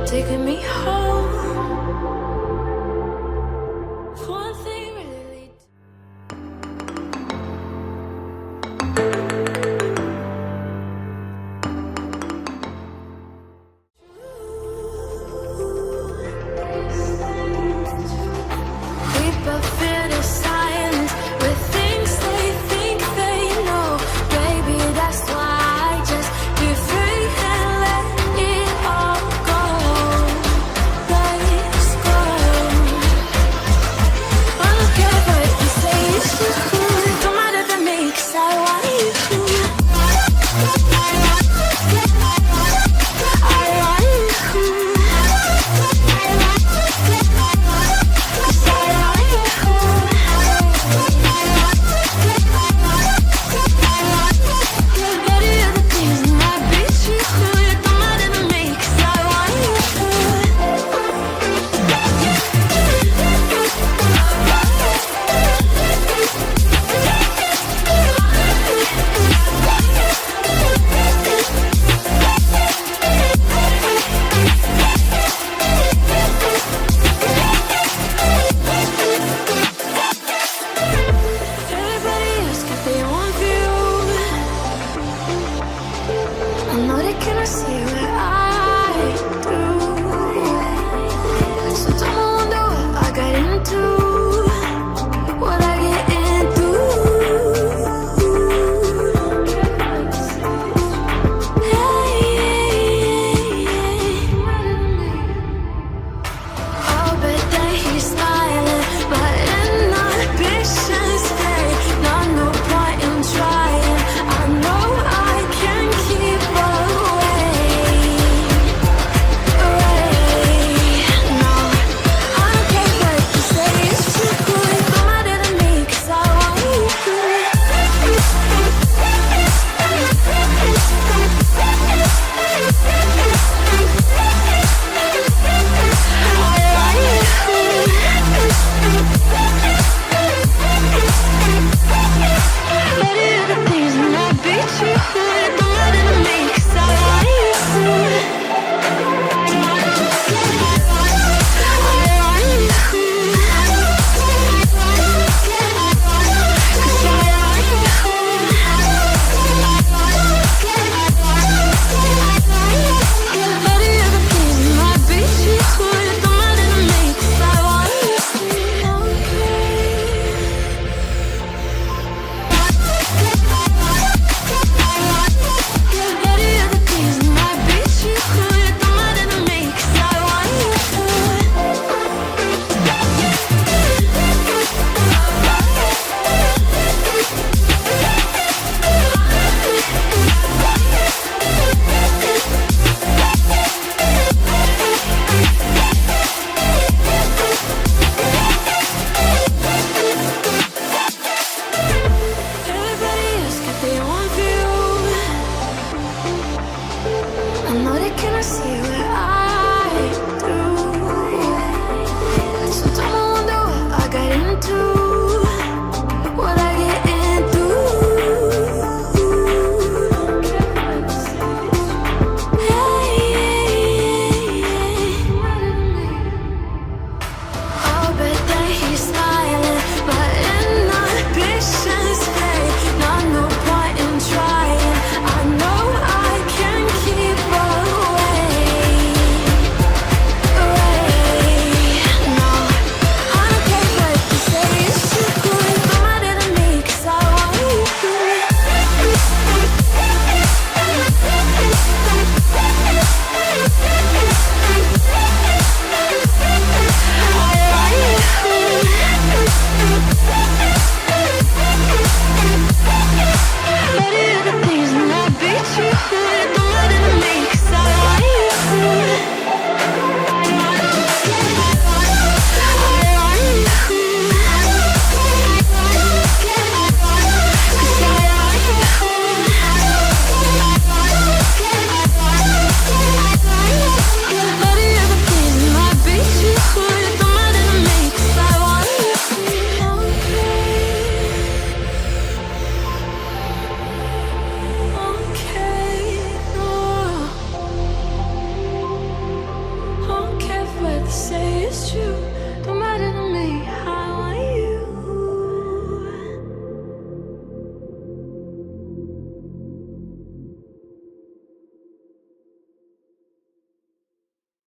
taking me home. One thing really. We both feel the silence with things they think they know. Baby, that's why I just be free and let it all go. Let's go. I don't care what you say, it's just cool. It don't matter to me, 'cause I want you. I want you. Everybody else got their own view. I know they cannot see what I do. So don't wonder what I got into. What I get into. Oh, but then he's smiling, but inhibitions fade. Not no point in trying. I know I can keep away. No, I don't care what you say. It's too cool. It don't matter to me, 'cause I want you. Everybody else got their own view. I know they cannot see what I do. So don't wonder what I got into. What I get into. Oh, but then he's smiling, but inhibitions fade. Not no point in trying. I know I can keep away. true.